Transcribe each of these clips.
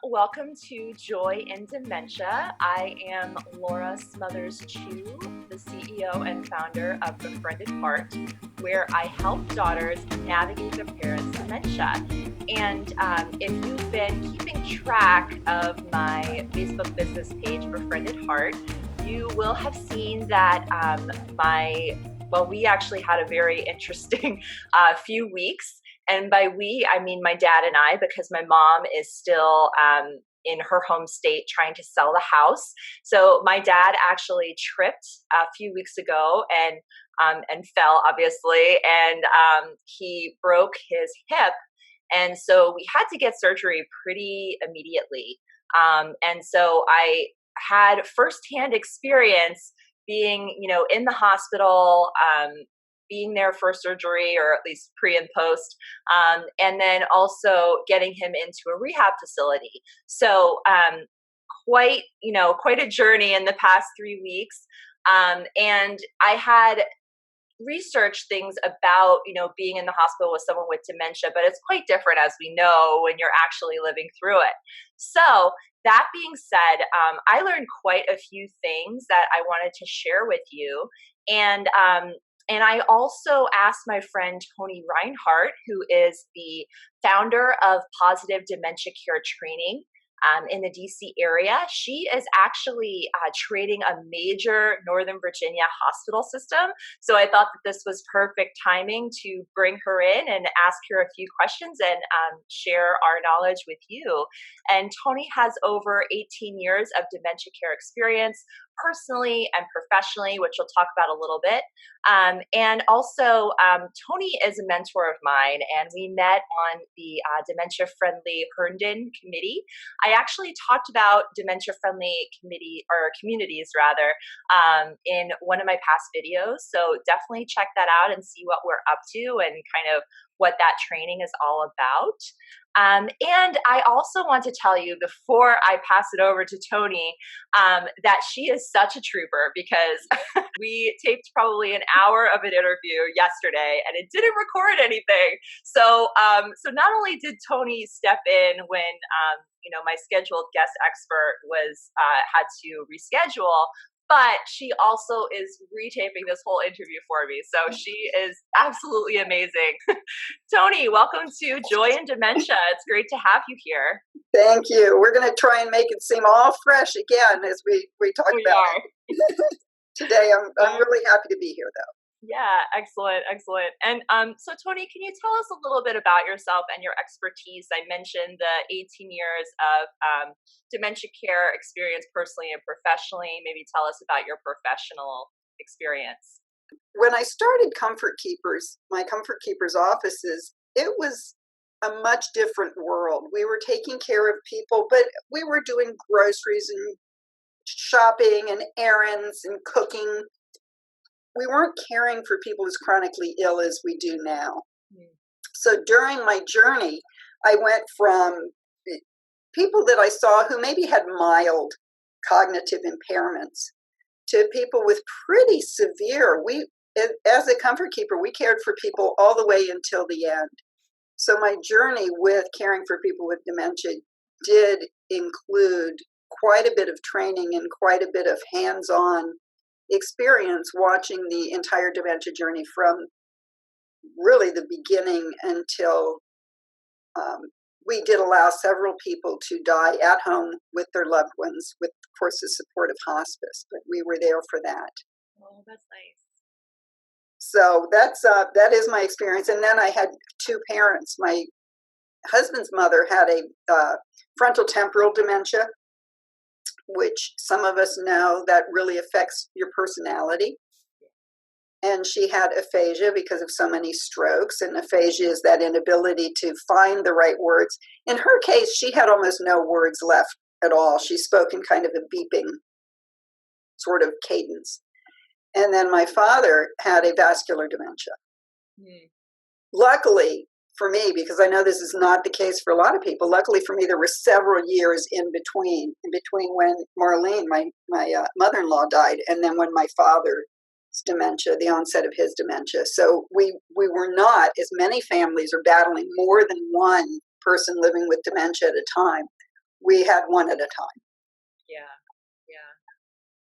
Welcome to Joy in Dementia. I am Laura Smothers Chu, the CEO and founder of Befriended Heart, where I help daughters navigate their parents' dementia. And if you've been keeping track of my Facebook business page, Befriended Heart, you will have seen that we actually had a very interesting few weeks. And by we, I mean my dad and I, because my mom is still in her home state trying to sell the house. So my dad actually tripped a few weeks ago and fell, obviously, and he broke his hip. And so we had to get surgery pretty immediately. And so I had firsthand experience being, in the hospital, being there for surgery, or at least pre and post, and then also getting him into a rehab facility. So quite a journey in the past 3 weeks. And I had researched things about, being in the hospital with someone with dementia, but it's quite different, as we know, when you're actually living through it. So that being said, I learned quite a few things that I wanted to share with you. And I also asked my friend Toni Reinhart, who is the founder of Positive Dementia Care Training in the DC area. She is actually training a major Northern Virginia hospital system. So I thought that this was perfect timing to bring her in and ask her a few questions and share our knowledge with you. And Toni has over 18 years of dementia care experience, personally and professionally, which we'll talk about a little bit. And also, Toni is a mentor of mine, and we met on the Dementia Friendly Herndon committee. I actually talked about Dementia Friendly communities rather, in one of my past videos. So definitely check that out and see what we're up to and kind of what that training is all about. And I also want to tell you, before I pass it over to Toni, that she is such a trooper, because we taped probably an hour of an interview yesterday and it didn't record anything. So not only did Toni step in when my scheduled guest expert was had to reschedule, but she also is retaping this whole interview for me. So she is absolutely amazing. Toni, welcome to Joy in Dementia. It's great to have you here. Thank you. We're going to try and make it seem all fresh again as we talk about it. Today. I'm really happy to be here, though. Yeah, excellent. And so Toni, can you tell us a little bit about yourself and your expertise? I mentioned the 18 years of dementia care experience personally and professionally. Maybe tell us about your professional experience. When I started Comfort Keepers, my Comfort Keepers offices, it was a much different world. We were taking care of people, but we were doing groceries and shopping and errands and cooking. We weren't caring for people as chronically ill as we do now. So during my journey, I went from people that I saw who maybe had mild cognitive impairments to people with pretty severe. As a comfort keeper, we cared for people all the way until the end. So my journey with caring for people with dementia did include quite a bit of training and quite a bit of hands-on experience watching the entire dementia journey from really the beginning until we did allow several people to die at home with their loved ones, with, of course, the support of hospice, but we were there for that. Oh, that's nice. So that is my experience. And then I had two parents. My husband's mother had a frontal temporal dementia, which some of us know that really affects your personality. And she had aphasia because of so many strokes. And aphasia is that inability to find the right words. In her case, she had almost no words left at all. She spoke in kind of a beeping sort of cadence. And then my father had a vascular dementia. Luckily for me, because I know this is not the case for a lot of people, luckily for me, there were several years in between when Marlene, my mother-in-law, died, and then when my father's dementia, the onset of his dementia. So we were not, as many families are battling more than one person living with dementia at a time. we had one at a time. Yeah. Yeah.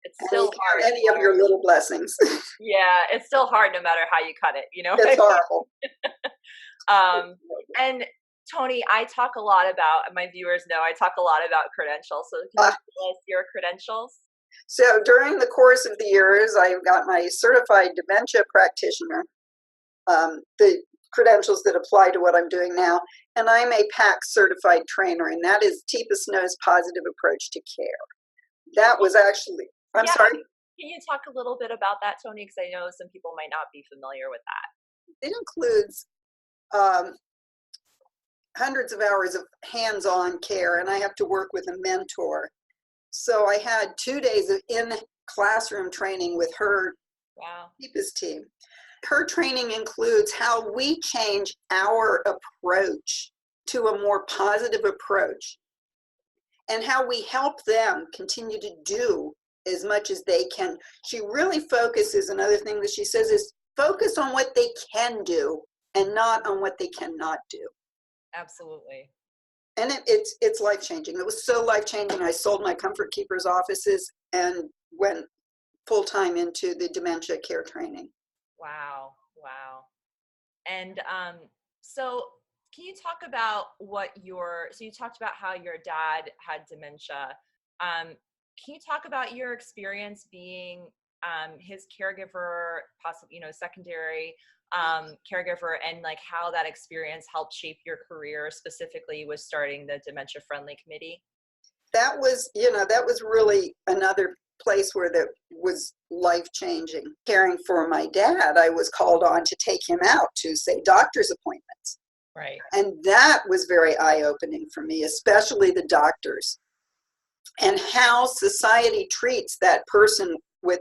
It's And still you hard. count any of your little blessings. Yeah. It's still hard no matter how you cut it, you know? It's horrible. And Toni, I talk a lot about, my viewers know, I talk a lot about credentials. So can you tell us your credentials? So during the course of the years, I got my certified dementia practitioner, the credentials that apply to what I'm doing now, and I'm a PAC certified trainer, and that is TPA SNO's Positive Approach to Care. That was actually, I'm sorry? Can you talk a little bit about that, Toni? Because I know some people might not be familiar with that. It includes hundreds of hours of hands-on care, and I have to work with a mentor. So I had 2 days of in-classroom training with her TPA's team. Her training includes how we change our approach to a more positive approach and how we help them continue to do as much as they can. She really focuses, another thing that she says is focus on what they can do and not on what they cannot do. Absolutely. And it's life-changing. It was so life-changing. I sold my Comfort Keepers offices and went full-time into the dementia care training. Wow. And so can you talk about so you talked about how your dad had dementia. Can you talk about your experience being his caregiver, possibly, secondary caregiver, and like how that experience helped shape your career, specifically with starting the Dementia Friendly Committee? That was really another place where that was life-changing. Caring for my dad, I was called on to take him out to, say, doctor's appointments. Right. And that was very eye-opening for me, especially the doctors, and how society treats that person with,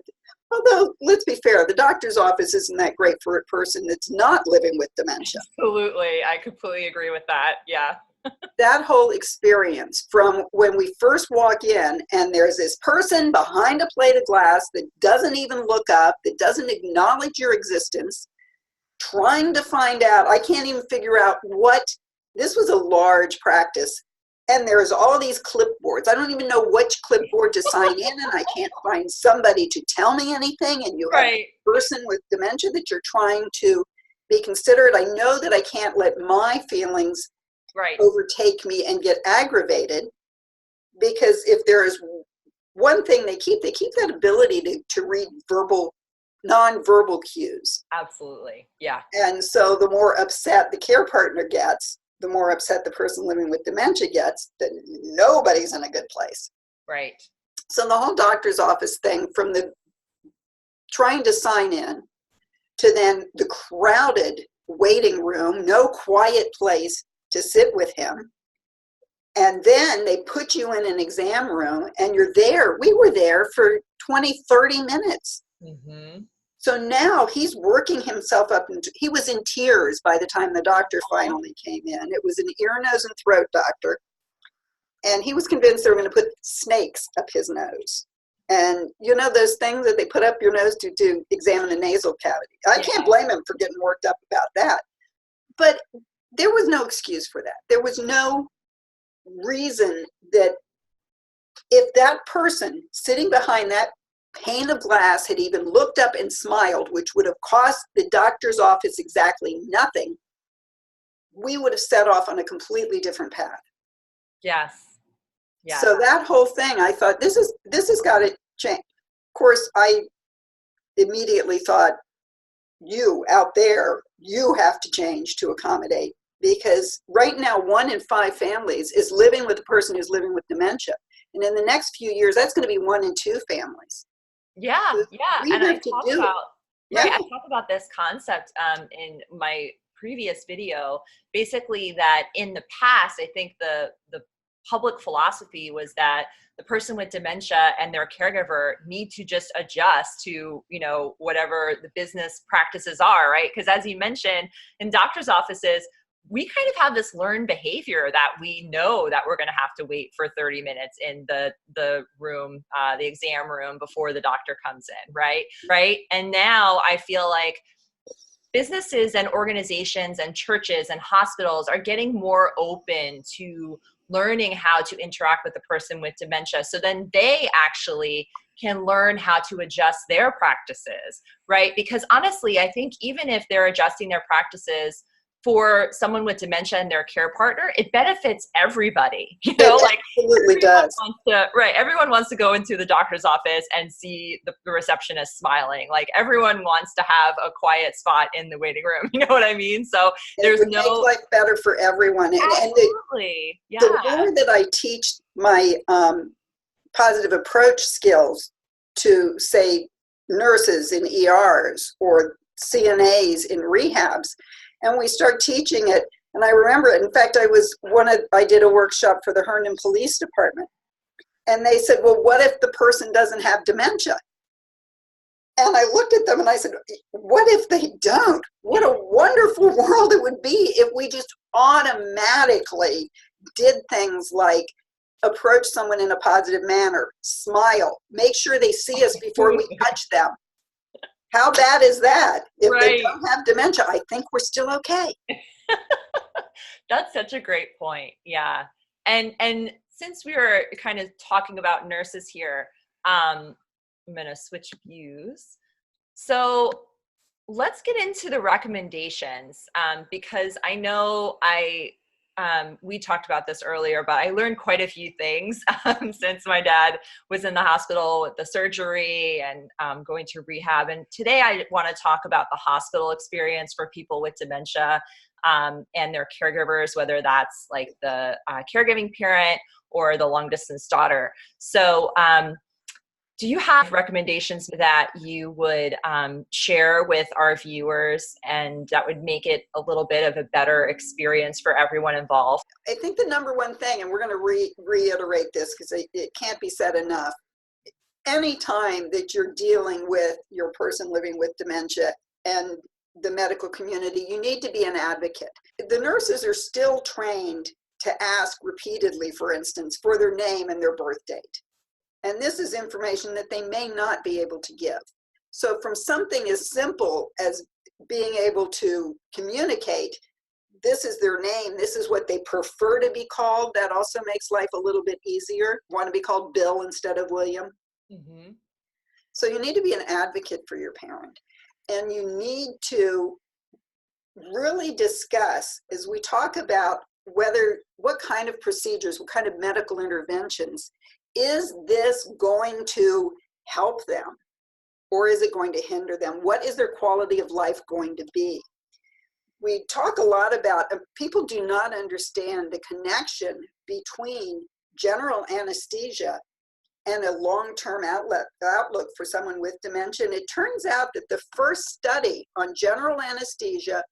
although let's be fair, the doctor's office isn't that great for a person that's not living with dementia. Absolutely. I completely agree with that. Yeah. That whole experience from when we first walk in and there's this person behind a plate of glass that doesn't even look up, that doesn't acknowledge your existence, trying to find out, I can't even figure out this was a large practice. And there's all these clipboards. I don't even know which clipboard to sign in, and I can't find somebody to tell me anything. And you have a person with dementia that you're trying to be considerate. I know that I can't let my feelings overtake me and get aggravated, because if there is one thing they keep that ability to read non-verbal cues. Absolutely. Yeah. And so the more upset the care partner gets, the more upset the person living with dementia gets, that nobody's in a good place. Right. So the whole doctor's office thing, from the trying to sign in to then the crowded waiting room, no quiet place to sit with him. And then they put you in an exam room and you're there. We were there for 20, 30 minutes. Mm-hmm. So now he's working himself up. He was in tears by the time the doctor finally came in. It was an ear, nose, and throat doctor. And he was convinced they were going to put snakes up his nose. And you know those things that they put up your nose to examine the nasal cavity. I can't blame him for getting worked up about that. But there was no excuse for that. There was no reason that if that person sitting behind that pane of glass had even looked up and smiled, which would have cost the doctor's office exactly nothing, we would have set off on a completely different path. Yes. Yeah. So that whole thing, I thought, this has got to change. Of course, I immediately thought, you out there, you have to change to accommodate, because right now 1 in 5 families is living with a person who's living with dementia. And in the next few years, that's going to be 1 in 2 families. Yeah. So yeah. And I talk about this concept in my previous video, basically that in the past, I think the public philosophy was that the person with dementia and their caregiver need to just adjust to, whatever the business practices are, right? Because as you mentioned, in doctor's offices, we kind of have this learned behavior that we know that we're going to have to wait for 30 minutes in the room, the exam room, before the doctor comes in, right? And now I feel like businesses and organizations and churches and hospitals are getting more open to learning how to interact with the person with dementia. So then they actually can learn how to adjust their practices, right? Because honestly, I think even if they're adjusting their practices for someone with dementia and their care partner, it benefits everybody. You know, It like absolutely everyone does. wants to, right? Everyone wants to go into the doctor's office and see the receptionist smiling. Like everyone wants to have a quiet spot in the waiting room. You know what I mean? So It there's would make no, life better for everyone. And absolutely, the yeah. more that I teach my positive approach skills to, say, nurses in ERs or CNAs in rehabs, and we start teaching it. And I remember it. In fact, I did a workshop for the Herndon Police Department, and they said, "Well, what if the person doesn't have dementia?" And I looked at them and I said, "What if they don't? What a wonderful world it would be if we just automatically did things like approach someone in a positive manner, smile, make sure they see us before we touch them." How bad is that? If they Right. don't have dementia, I think we're still okay. That's such a great point. Yeah. And since we were kind of talking about nurses here, I'm going to switch views. So let's get into the recommendations, because I know we talked about this earlier, but I learned quite a few things since my dad was in the hospital with the surgery and going to rehab. And today I want to talk about the hospital experience for people with dementia and their caregivers, whether that's like the caregiving parent or the long distance daughter. So do you have recommendations that you would share with our viewers and that would make it a little bit of a better experience for everyone involved? I think the number one thing, and we're going to reiterate this because it can't be said enough, anytime that you're dealing with your person living with dementia and the medical community, you need to be an advocate. The nurses are still trained to ask repeatedly, for instance, for their name and their birth date. And this is information that they may not be able to give. So from something as simple as being able to communicate, this is their name, this is what they prefer to be called, that also makes life a little bit easier. Want to be called Bill instead of William. Mm-hmm. So you need to be an advocate for your parent. And you need to really discuss, as we talk about what kind of procedures, what kind of medical interventions, is this going to help them or is it going to hinder them? What is their quality of life going to be? We talk a lot about, people do not understand the connection between general anesthesia and a long-term outlook for someone with dementia. And it turns out that the first study on general anesthesia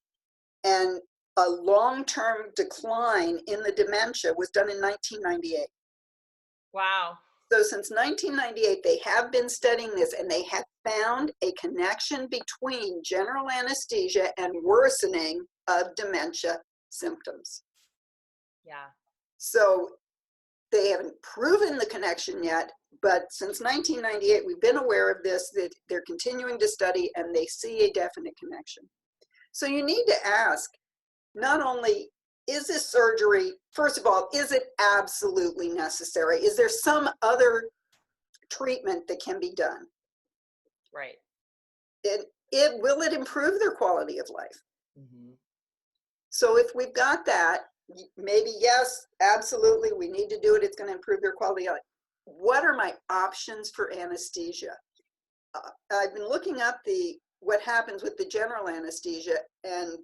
and a long-term decline in the dementia was done in 1998. Wow. So since 1998, they have been studying this, and they have found a connection between general anesthesia and worsening of dementia symptoms. Yeah. So they haven't proven the connection yet, but since 1998, we've been aware of this, that they're continuing to study, and they see a definite connection. So you need to ask, not only is this surgery, first of all, is it absolutely necessary? Is there some other treatment that can be done? Right. And will it improve their quality of life? Mm-hmm. So if we've got that, maybe yes, absolutely, we need to do it. It's going to improve their quality of life. What are my options for anesthesia? I've been looking up what happens with the general anesthesia and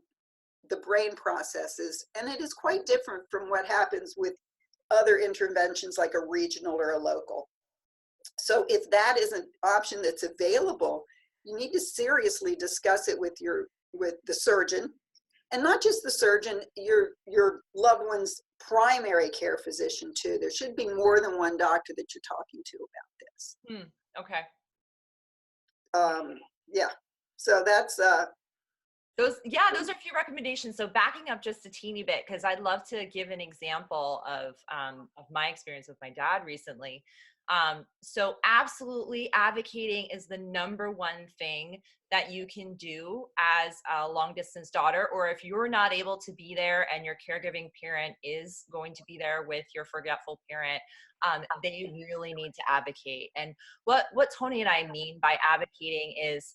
the brain processes, and it is quite different from what happens with other interventions like a regional or a local. So if that is an option that's available, you need to seriously discuss it with the surgeon, and not just the surgeon, your loved one's primary care physician too. There should be more than one doctor that you're talking to about this. Okay. Yeah, so that's Those are a few recommendations. So backing up just a teeny bit, because I'd love to give an example of my experience with my dad recently. So absolutely advocating is the number one thing that you can do as a long distance daughter, or if you're not able to be there and your caregiving parent is going to be there with your forgetful parent, they really need to advocate. And what Toni and I mean by advocating is,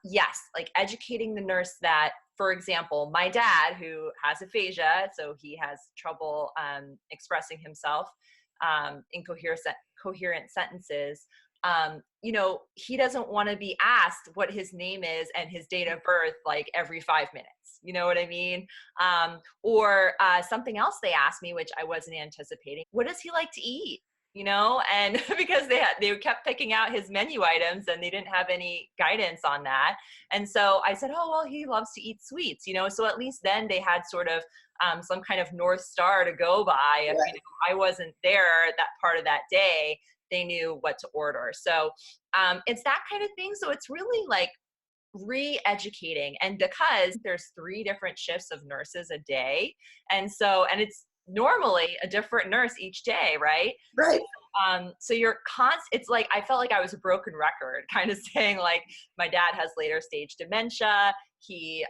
yes, like educating the nurse that, for example, my dad, who has aphasia, so he has trouble expressing himself in coherent sentences. He doesn't want to be asked what his name is and his date of birth like every 5 minutes. You know what I mean? Or something else they asked me, which I wasn't anticipating. What does he like to eat? And because they kept picking out his menu items and they didn't have any guidance on that. And so I said, oh, well, he loves to eat sweets, so at least then they had sort of some kind of North Star to go by. If I wasn't there that part of that day, they knew what to order. So it's that kind of thing. So it's really like re-educating, and because there's 3 different shifts of nurses a day, and it's normally a different nurse each day, right? Right. So you're it's like I felt like I was a broken record kind of saying, like, my dad has later stage dementia. He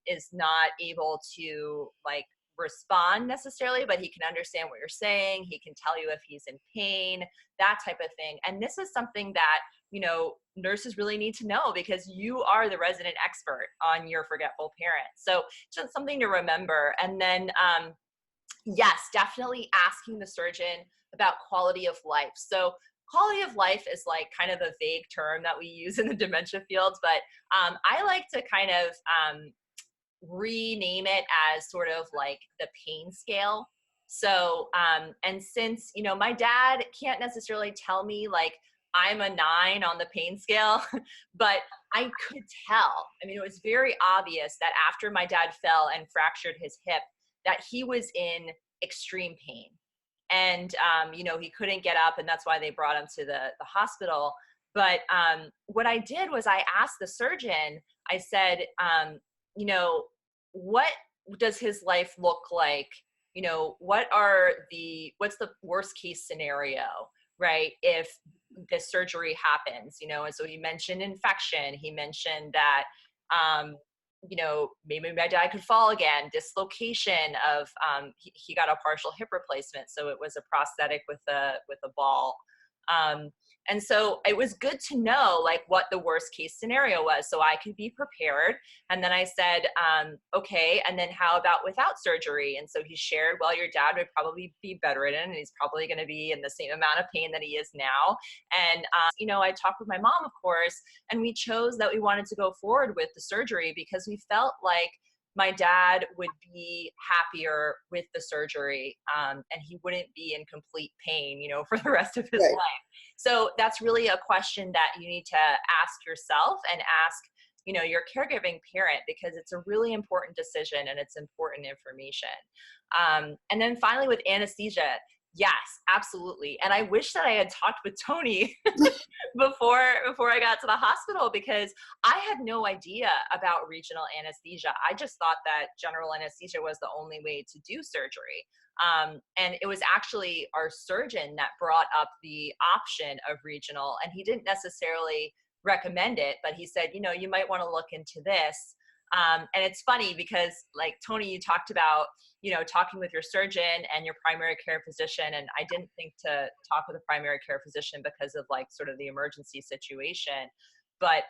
is not able to like respond necessarily, but he can understand what you're saying. He can tell you if he's in pain, that type of thing. And this is something that nurses really need to know, because you are the resident expert on your forgetful parent. So just something to remember. And then yes, definitely asking the surgeon about quality of life. So quality of life is like kind of a vague term that we use in the dementia field, but I like to kind of rename it as sort of like the pain scale. So and since my dad can't necessarily tell me like I'm a 9 on the pain scale, but I could tell. I mean, it was very obvious that after my dad fell and fractured his hip, that he was in extreme pain. And he couldn't get up, and that's why they brought him to the hospital. But what I did was I asked the surgeon, I said, what does his life look like? What's the worst case scenario, right? If this surgery happens, and so he mentioned infection. He mentioned that, maybe my dad could fall again, dislocation of, he got a partial hip replacement. So it was a prosthetic with a ball. And so it was good to know like what the worst case scenario was, so I could be prepared. And then I said, okay, and then how about without surgery? And so he shared, well, your dad would probably be bedridden, and he's probably going to be in the same amount of pain that he is now. And, I talked with my mom, of course, and we chose that we wanted to go forward with the surgery because we felt like my dad would be happier with the surgery, and he wouldn't be in complete pain, for the rest of his Right. life. So that's really a question that you need to ask yourself and ask, your caregiving parent, because it's a really important decision and it's important information. And then finally with anesthesia, yes, absolutely. And I wish that I had talked with Toni before I got to the hospital, because I had no idea about regional anesthesia. I just thought that general anesthesia was the only way to do surgery. And it was actually our surgeon that brought up the option of regional, and he didn't necessarily recommend it, but he said, you might want to look into this. And it's funny because, like, Toni, you talked about, talking with your surgeon and your primary care physician. And I didn't think to talk with a primary care physician because of like sort of the emergency situation. But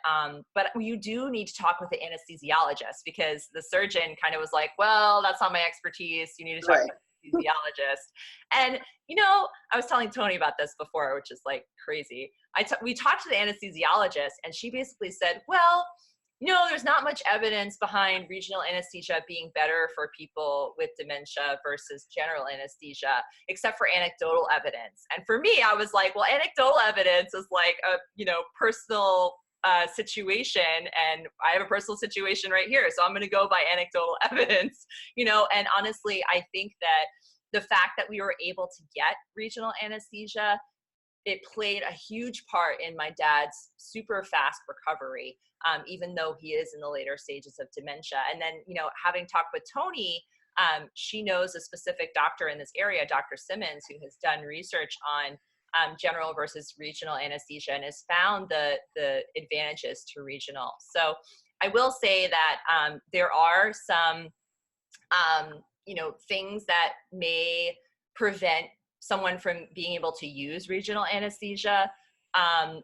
you do need to talk with the anesthesiologist, because the surgeon kind of was like, well, that's not my expertise. You need to talk Right. to the anesthesiologist. And, I was telling Toni about this before, which is like crazy. We talked to the anesthesiologist, and she basically said, well, there's not much evidence behind regional anesthesia being better for people with dementia versus general anesthesia, except for anecdotal evidence. And for me, I was like, well, anecdotal evidence is like a, personal situation, and I have a personal situation right here, so I'm going to go by anecdotal evidence, and honestly, I think that the fact that we were able to get regional anesthesia, it played a huge part in my dad's super fast recovery, even though he is in the later stages of dementia. And then, having talked with Toni, she knows a specific doctor in this area, Dr. Simmons, who has done research on general versus regional anesthesia, and has found the advantages to regional. So I will say that there are some things that may prevent someone from being able to use regional anesthesia.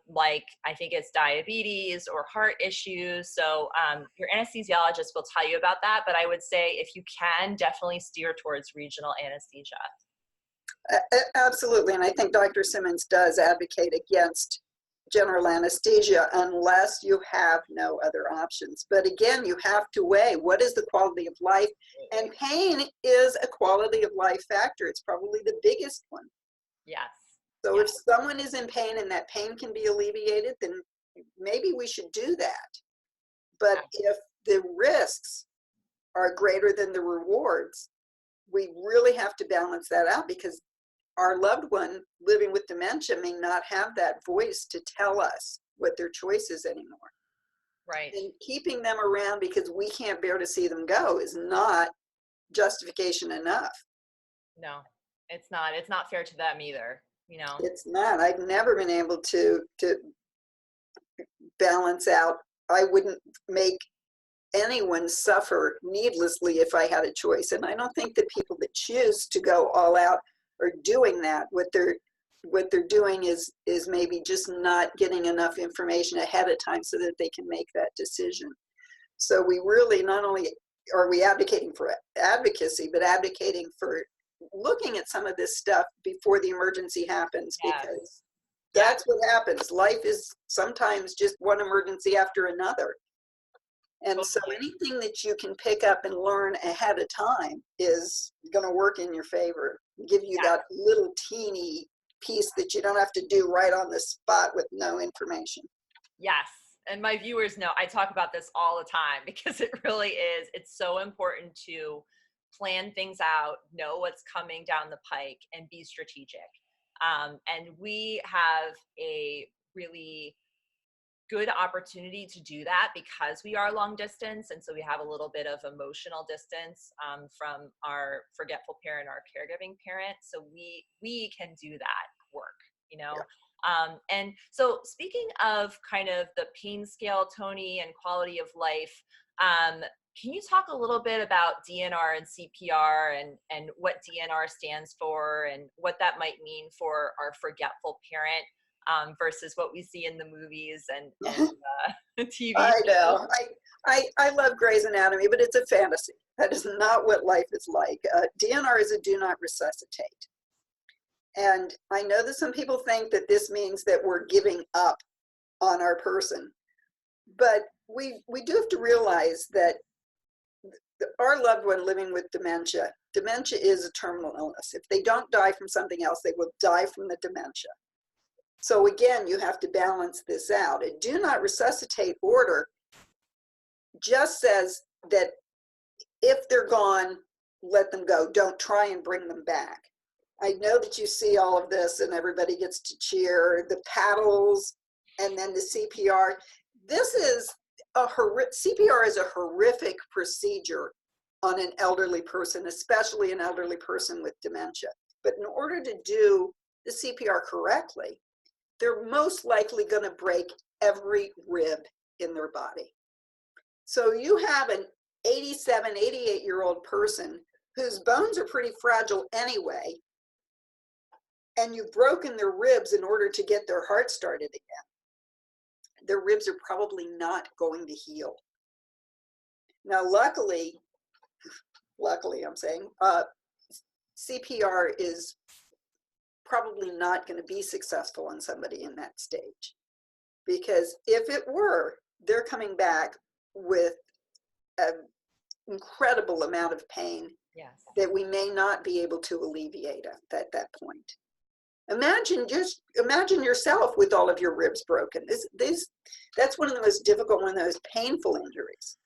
Like I think it's diabetes or heart issues. So your anesthesiologist will tell you about that, but I would say if you can, definitely steer towards regional anesthesia. Absolutely, and I think Dr. Simmons does advocate against general anesthesia unless you have no other options. But again, you have to weigh what is the quality of life, and pain is a quality of life factor. It's probably the biggest one. Yes. So yes. if someone is in pain and that pain can be alleviated, then maybe we should do that. But if the risks are greater than the rewards, we really have to balance that out, because our loved one living with dementia may not have that voice to tell us what their choice is anymore. Right. And keeping them around because we can't bear to see them go is not justification enough. No, it's not. It's not fair to them either. It's not. I've never been able to balance out. I wouldn't make anyone suffer needlessly if I had a choice. And I don't think that people that choose to go all out are doing that. What they're doing is maybe just not getting enough information ahead of time so that they can make that decision. So we really, not only are we advocating for advocacy, but advocating for looking at some of this stuff before the emergency happens, because that's what happens. Life is sometimes just one emergency after another. And so anything that you can pick up and learn ahead of time is going to work in your favor, give you that little teeny piece that you don't have to do right on the spot with no information. Yes. And my viewers know I talk about this all the time, because it really is. It's so important to plan things out, know what's coming down the pike, and be strategic. And we have a really good opportunity to do that because we are long distance, and so we have a little bit of emotional distance from our forgetful parent, our caregiving parent. So we can do that work, and so speaking of kind of the pain scale, Toni, and quality of life, can you talk a little bit about DNR and CPR and what DNR stands for and what that might mean for our forgetful parent? Versus what we see in the movies and TV shows. I know. I love Grey's Anatomy, but it's a fantasy. That is not what life is like. DNR is a do not resuscitate. And I know that some people think that this means that we're giving up on our person. But we do have to realize that our loved one living with dementia is a terminal illness. If they don't die from something else, they will die from the dementia. So again, you have to balance this out. A do not resuscitate order just says that if they're gone, let them go. Don't try and bring them back. I know that you see all of this and everybody gets to cheer, the paddles, and then the CPR. This is CPR is a horrific procedure on an elderly person, especially an elderly person with dementia. But in order to do the CPR correctly, they're most likely going to break every rib in their body. So you have an 87, 88-year-old person whose bones are pretty fragile anyway, and you've broken their ribs in order to get their heart started again. Their ribs are probably not going to heal. Now, luckily I'm saying, CPR is probably not going to be successful on somebody in that stage, because if it were, they're coming back with an incredible amount of pain that we may not be able to alleviate at that point. Imagine yourself with all of your ribs broken. That's one of the most difficult, one of those painful injuries.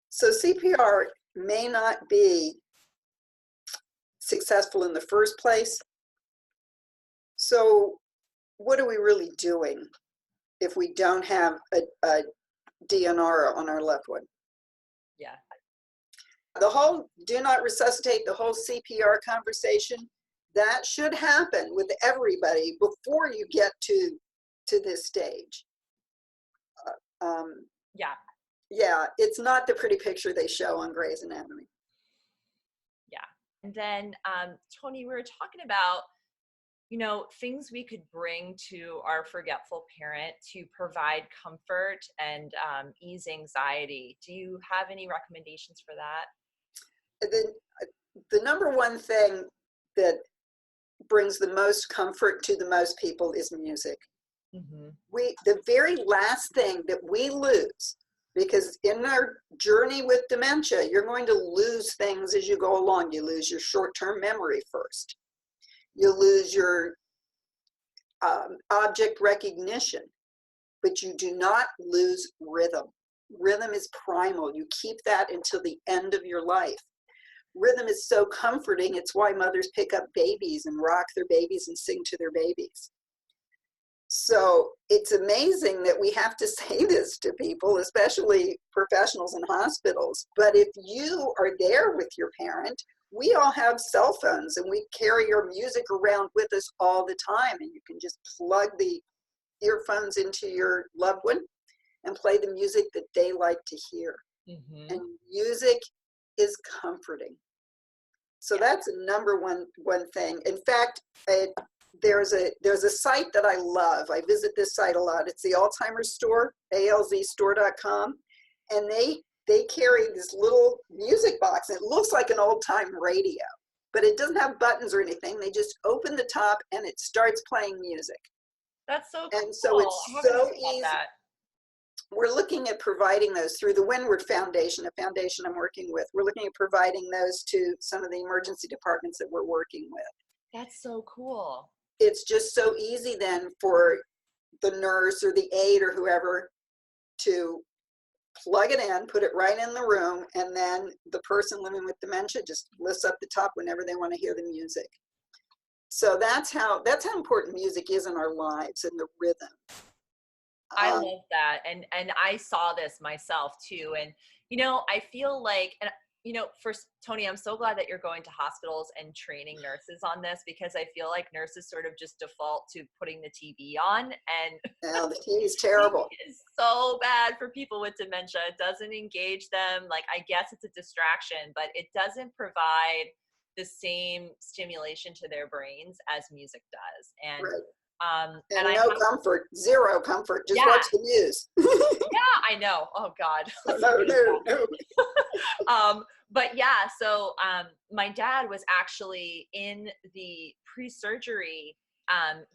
So CPR may not be successful in the first place. So what are we really doing if we don't have a DNR on our loved one? The whole do not resuscitate, the whole CPR conversation That should happen with everybody before you get to this stage. Yeah. Yeah, it's not the pretty picture they show on Grey's Anatomy. Yeah. And then, Toni, we were talking about, things we could bring to our forgetful parent to provide comfort and ease anxiety. Do you have any recommendations for that? The number one thing that brings the most comfort to the most people is music. Mm-hmm. The very last thing that we lose, because in our journey with dementia, you're going to lose things as you go along. You lose your short-term memory first. You lose your object recognition, but you do not lose rhythm. Rhythm is primal. You keep that until the end of your life. Rhythm is so comforting. It's why mothers pick up babies and rock their babies and sing to their babies. So it's amazing that we have to say this to people, especially professionals in hospitals. But if you are there with your parent, we all have cell phones and we carry our music around with us all the time. And you can just plug the earphones into your loved one and play the music that they like to hear. Mm-hmm. And music is comforting. So that's a number one thing. In fact, there's a site that I love. I visit this site a lot. It's the Alzheimer's store, alzstore.com, and they carry this little music box. It looks like an old-time radio, but it doesn't have buttons or anything. They just open the top and it starts playing music. That's so cool. And so it's so easy. We're looking at providing those through the Windward Foundation, a foundation I'm working with. We're looking at providing those to some of the emergency departments that we're working with. That's so cool. It's just so easy then for the nurse or the aide or whoever to plug it in, put it right in the room, and then the person living with dementia just lifts up the top whenever they want to hear the music. So that's how important music is in our lives and the rhythm. I love that. And I saw this myself too. And, I feel like, and, first, Toni, I'm so glad that you're going to hospitals and training nurses on this, because I feel like nurses sort of just default to putting the TV on. And the TV is terrible. It is so bad for people with dementia. It doesn't engage them. Like, I guess it's a distraction, but it doesn't provide the same stimulation to their brains as music does. And right. And no comfort, zero comfort. Just watch the news. Yeah, I know. Oh God. No. But yeah, so my dad was actually in the pre-surgery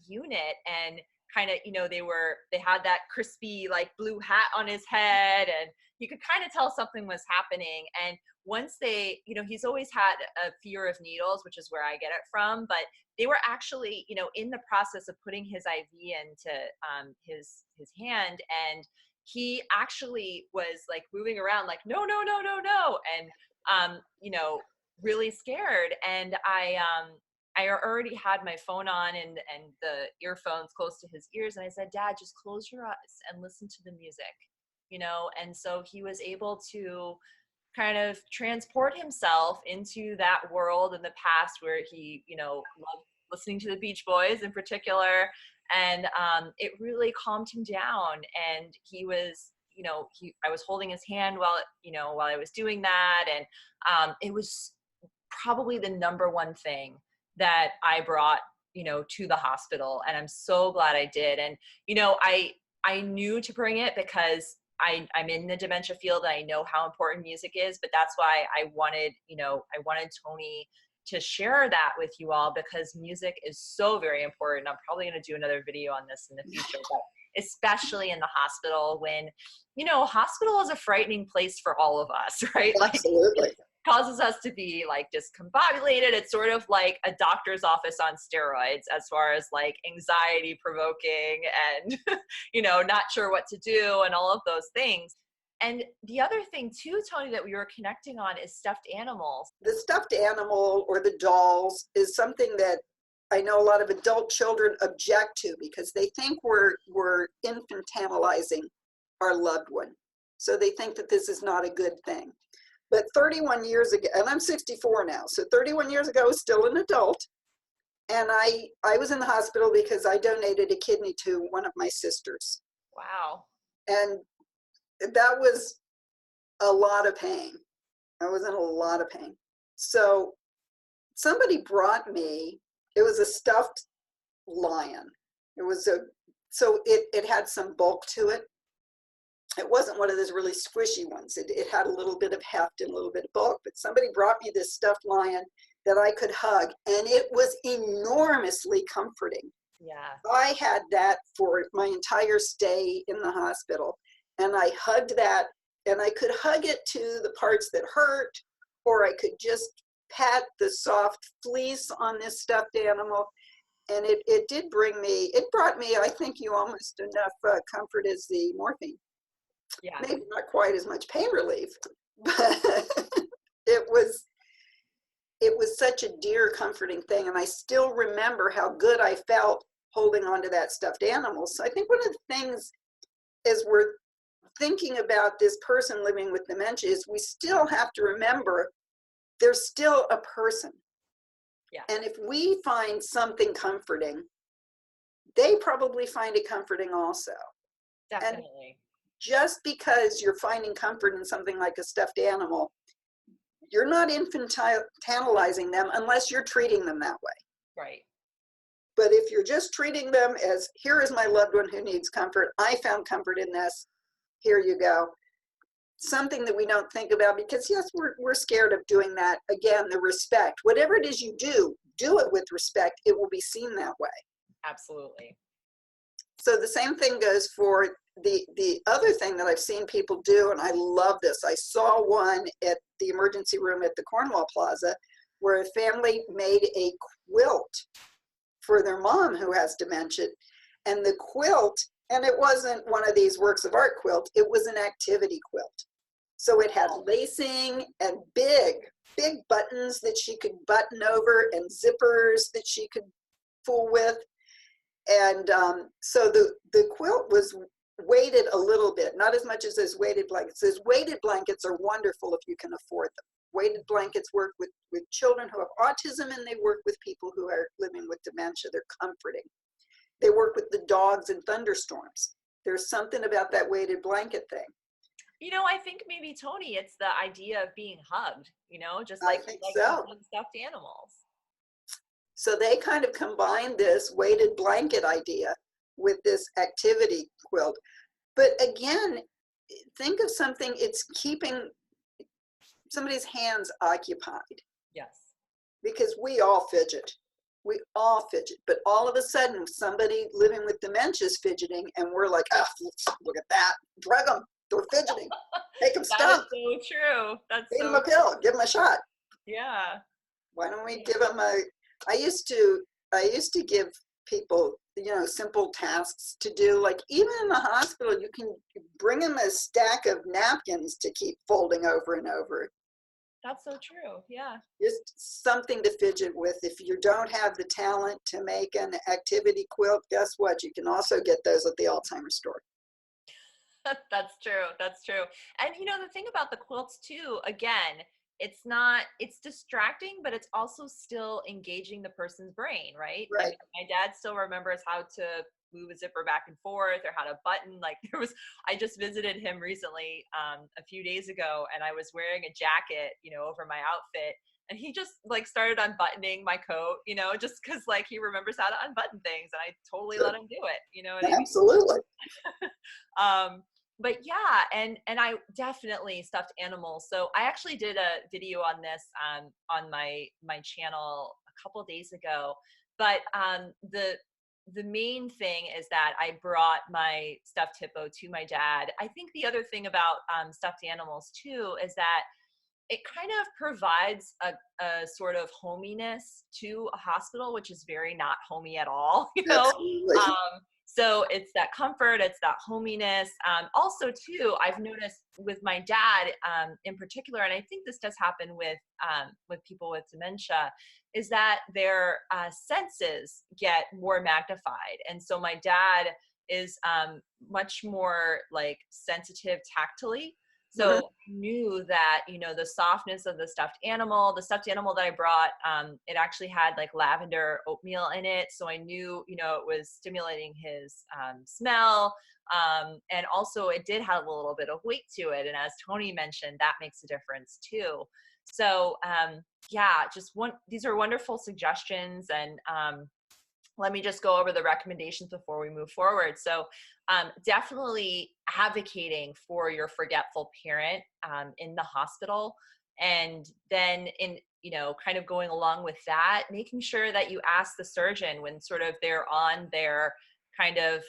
unit, and kind of, they had that crispy like blue hat on his head, and you could kind of tell something was happening. And once they, he's always had a fear of needles, which is where I get it from, but they were actually, in the process of putting his IV into his hand, and he actually was like moving around like, no, and really scared. And I already had my phone on and the earphones close to his ears, and I said, Dad, just close your eyes and listen to the music, and so he was able to kind of transport himself into that world in the past where he, loved listening to the Beach Boys in particular. And it really calmed him down. And he was, I was holding his hand while I was doing that. And it was probably the number one thing that I brought, to the hospital. And I'm so glad I did. And, I knew to bring it because I'm in the dementia field and I know how important music is, but that's why I wanted Toni to share that with you all, because music is so very important. I'm probably going to do another video on this in the future, but especially in the hospital when, hospital is a frightening place for all of us, right? Absolutely. Like, causes us to be like discombobulated. It's sort of like a doctor's office on steroids as far as like anxiety provoking and, not sure what to do and all of those things. And the other thing too, Toni, that we were connecting on is stuffed animals. The stuffed animal or the dolls is something that I know a lot of adult children object to because they think we're infantilizing our loved one. So they think that this is not a good thing. But 31 years ago, and I'm 64 now, so 31 years ago I was still an adult. And I was in the hospital because I donated a kidney to one of my sisters. Wow. And that was a lot of pain. I was in a lot of pain. So somebody brought me, it was a stuffed lion. It was so it had some bulk to it. It wasn't one of those really squishy ones. It had a little bit of heft and a little bit of bulk, but somebody brought me this stuffed lion that I could hug, and it was enormously comforting. Yeah. I had that for my entire stay in the hospital, and I hugged that, and I could hug it to the parts that hurt, or I could just pat the soft fleece on this stuffed animal. And it did bring me, it brought me, I think, you almost enough comfort as the morphine. Yeah. Maybe not quite as much pain relief, but it was it was such a dear, comforting thing. And I still remember how good I felt holding on to that stuffed animal. So I think one of the things as we're thinking about this person living with dementia is we still have to remember they're still a person. Yeah. And if we find something comforting, they probably find it comforting also. And Definitely. just because you're finding comfort in something like a stuffed animal, you're not infantilizing them unless you're treating them that way. Right. But if you're just treating them as, here is my loved one who needs comfort, I found comfort in this, here you go. Something that we don't think about, because yes, we're scared of doing that. Again, the respect. Whatever it is you do it with respect. It will be seen that way. Absolutely. So the same thing goes for the other thing that I've seen people do, and I love this. I saw one at the emergency room at the Cornwall Plaza where a family made a quilt for their mom who has dementia. And the quilt, and it wasn't one of these works of art quilt, it was an activity quilt. So it had lacing and big buttons that she could button over and zippers that she could fool with. And so the quilt was weighted a little bit, not as much as those weighted blankets. Those weighted blankets are wonderful if you can afford them. Weighted blankets work with children who have autism, and they work with people who are living with dementia. They're comforting. They work with the dogs in thunderstorms. There's something about that weighted blanket thing. You know, I think maybe, Toni, it's the idea of being hugged, just I like think you so. hug stuffed animals. So they kind of combined this weighted blanket idea with this activity quilt. But again, think of something, it's keeping somebody's hands occupied, Yes. because we all fidget. We all fidget. But all of a sudden, somebody living with dementia is fidgeting, and we're like, oh, look at that. Drug them. They're fidgeting. Make them That is stop. so true. That's Feed so them a pill. Give them a shot. Yeah. Why don't we give them a, I used to give people, simple tasks to do. Like even in the hospital, you can bring them a stack of napkins to keep folding over and over. That's so true. Yeah. Just something to fidget with. If you don't have the talent to make an activity quilt, guess what? You can also get those at the Alzheimer's store. That's true. That's true. And the thing about the quilts too, again, it's distracting, but it's also still engaging the person's brain, right? I Right. mean, my dad still remembers how to move a zipper back and forth or how to button. Like I just visited him recently, a few days ago, and I was wearing a jacket, over my outfit. And he just like started unbuttoning my coat, just cause like he remembers how to unbutton things, and I totally let him do it. You know what I mean? Absolutely. But yeah, and I definitely stuffed animals. So I actually did a video on this on my channel a couple of days ago. But the main thing is that I brought my stuffed hippo to my dad. I think the other thing about stuffed animals too is that it kind of provides a sort of hominess to a hospital, which is very not homey at all, Absolutely. So it's that comfort, it's that hominess. Also, too, I've noticed with my dad in particular, and I think this does happen with people with dementia, is that their senses get more magnified. And so my dad is much more like sensitive tactily. Mhm. So I knew that, the softness of the stuffed animal that I brought, it actually had like lavender oatmeal in it. So I knew, it was stimulating his smell. And also it did have a little bit of weight to it. And as Toni mentioned, that makes a difference too. So yeah, these are wonderful suggestions. And let me just go over the recommendations before we move forward. So definitely advocating for your forgetful parent in the hospital. And then kind of going along with that, making sure that you ask the surgeon when sort of they're on their kind of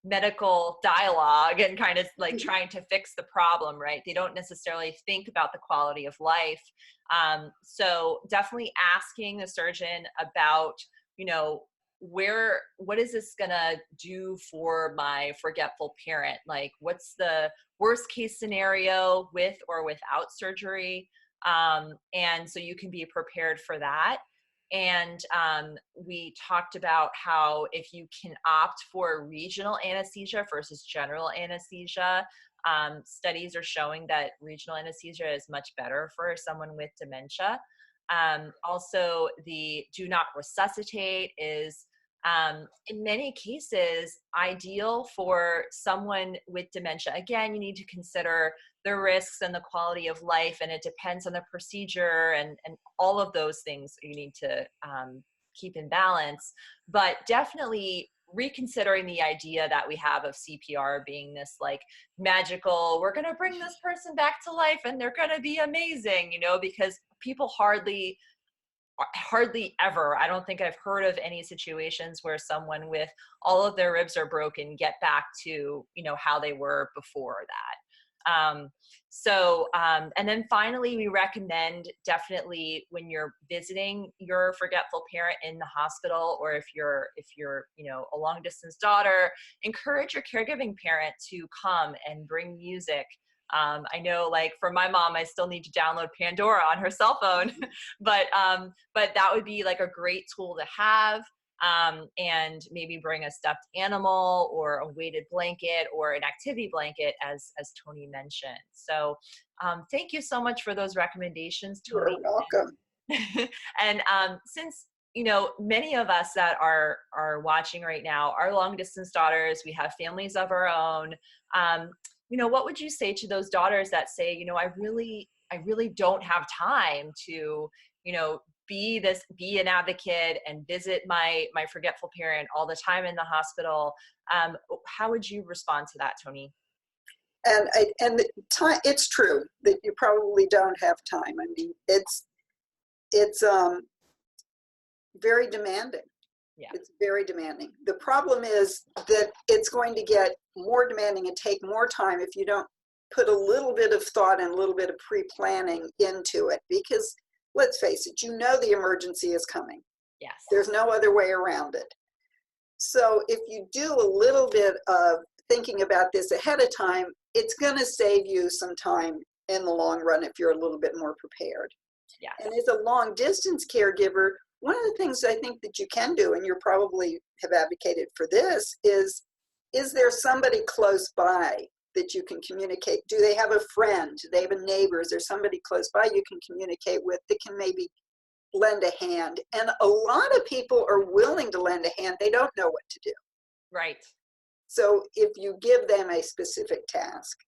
medical dialogue and kind of like trying to fix the problem, right? They don't necessarily think about the quality of life. So definitely asking the surgeon about, what is this gonna do for my forgetful parent? Like, what's the worst case scenario with or without surgery? And so you can be prepared for that. And we talked about how if you can opt for regional anesthesia versus general anesthesia, studies are showing that regional anesthesia is much better for someone with dementia. Also, the do not resuscitate is in many cases ideal for someone with dementia. Again, you need to consider the risks and the quality of life, and it depends on the procedure and all of those things you need to keep in balance. But definitely reconsidering the idea that we have of CPR being this like magical, we're going to bring this person back to life and they're going to be amazing, because people hardly ever, I don't think I've heard of any situations where someone with all of their ribs are broken get back to, how they were before that. And then finally, we recommend definitely when you're visiting your forgetful parent in the hospital, or if you're, a long distance daughter, encourage your caregiving parent to come and bring music. I know, like for my mom, I still need to download Pandora on her cell phone, but that would be like a great tool to have. And maybe bring a stuffed animal or a weighted blanket or an activity blanket, as Toni mentioned. So thank you so much for those recommendations, You're Toni. welcome. And since many of us that are watching right now are long distance daughters, we have families of our own. What would you say to those daughters that say, I really don't have time to, be an advocate and visit my forgetful parent all the time in the hospital? How would you respond to that, Toni? And the time, it's true that you probably don't have time. I mean, it's very demanding. Yeah. It's very demanding. The problem is that it's going to get more demanding and take more time if you don't put a little bit of thought and a little bit of pre-planning into it, because let's face it, the emergency is coming. Yes. There's no other way around it. So if you do a little bit of thinking about this ahead of time, it's going to save you some time in the long run if you're a little bit more prepared. Yes. And as a long distance caregiver, one of the things I think that you can do, and you probably have advocated for this, is there somebody close by that you can communicate? Do they have a friend? Do they have a neighbor? Is there somebody close by you can communicate with that can maybe lend a hand? And a lot of people are willing to lend a hand. They don't know what to do. Right. So if you give them a specific task,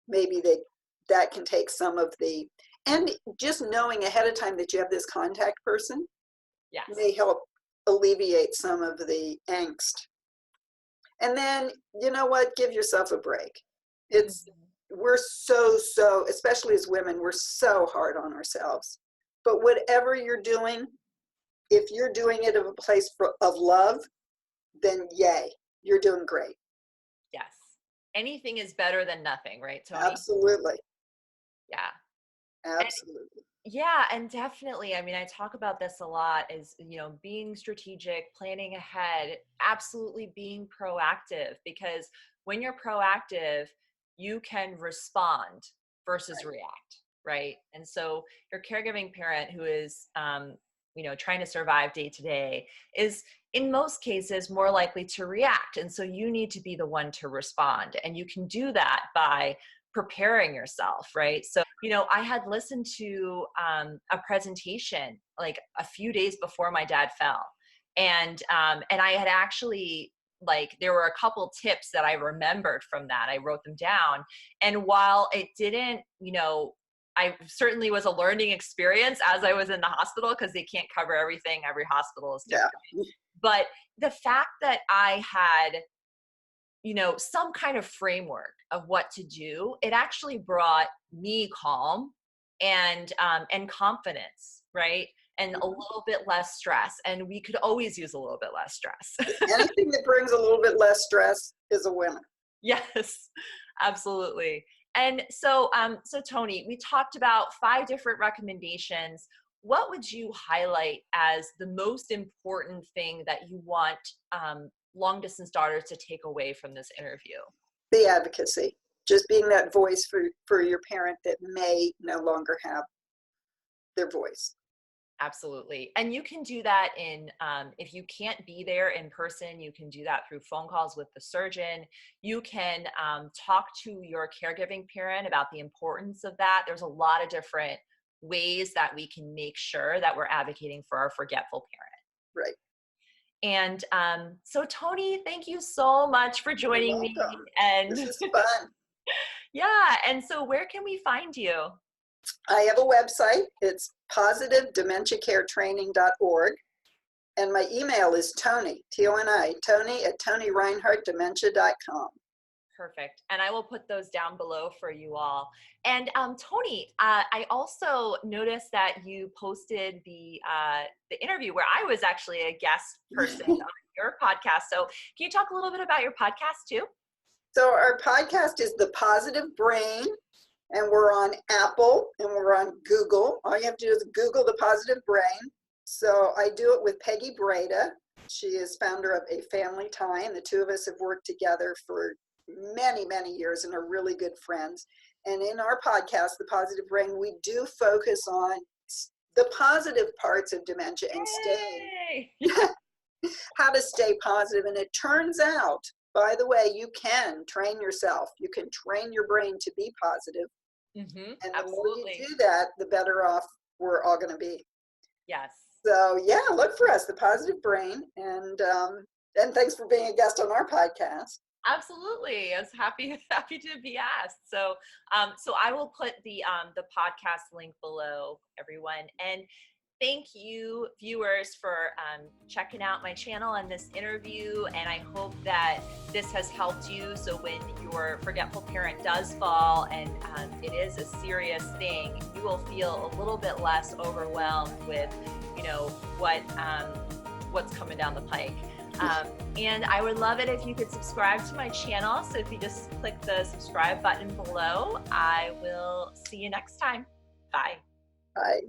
maybe that can take some of the, and just knowing ahead of time that you have this contact person, yes, may help alleviate some of the angst. And then, you know what, give yourself a break. We're so, especially as women, we're so hard on ourselves. But whatever you're doing, if you're doing it of a place of love, then yay, you're doing great. Yes. Anything is better than nothing, right, Toni? Absolutely. Yeah. Absolutely. And definitely, I mean, I talk about this a lot, is, being strategic, planning ahead, absolutely being proactive, because when you're proactive, you can respond versus react, right? And so your caregiving parent who is, trying to survive day to day is in most cases more likely to react. And so you need to be the one to respond. And you can do that by preparing yourself, right? So, I had listened to a presentation like a few days before my dad fell. And I had actually, like, there were a couple tips that I remembered from that. I wrote them down. And while it didn't, I certainly was a learning experience as I was in the hospital, because they can't cover everything. Every hospital is different. Yeah. But the fact that I had, some kind of framework of what to do, it actually brought me calm and confidence, right? And a little bit less stress. And we could always use a little bit less stress. Anything that brings a little bit less stress is a winner. Yes, absolutely. And so, so Toni, we talked about 5 different recommendations. What would you highlight as the most important thing that you want long distance daughters to take away from this interview? The advocacy, just being that voice for your parent that may no longer have their voice. Absolutely. And you can do that if you can't be there in person, you can do that through phone calls with the surgeon. You can talk to your caregiving parent about the importance of that. There's a lot of different ways that we can make sure that we're advocating for our forgetful parent. Right. And so, Toni, thank you so much for joining me. And this is fun. Yeah. And so where can we find you? I have a website. It's positivedementiacaretraining.org. And my email is Toni, T-O-N-I, Toni at ToniReinhartDementia.com. Perfect. And I will put those down below for you all. And Toni, I also noticed that you posted the interview where I was actually a guest person on your podcast. So can you talk a little bit about your podcast too? So our podcast is The Positive Brain, and we're on Apple and we're on Google. All you have to do is Google The Positive Brain. So I do it with Peggy Breda. She is founder of A Family Time. The two of us have worked together for many, many years and are really good friends. And in our podcast, The Positive Brain, we do focus on the positive parts of dementia and how to stay positive. And it turns out, by the way, you can train yourself. You can train your brain to be positive. Mm-hmm, and the absolutely. more you do that, the better off we're all going to be. Yes. So yeah, look for us, The Positive Brain. And thanks for being a guest on our podcast. Absolutely. I was happy to be asked. So so I will put the podcast link below, everyone. And thank you, viewers, for checking out my channel and this interview. And I hope that this has helped you. So when your forgetful parent does fall, and it is a serious thing, you will feel a little bit less overwhelmed with, what's coming down the pike. And I would love it if you could subscribe to my channel. So if you just click the subscribe button below, I will see you next time. Bye. Bye.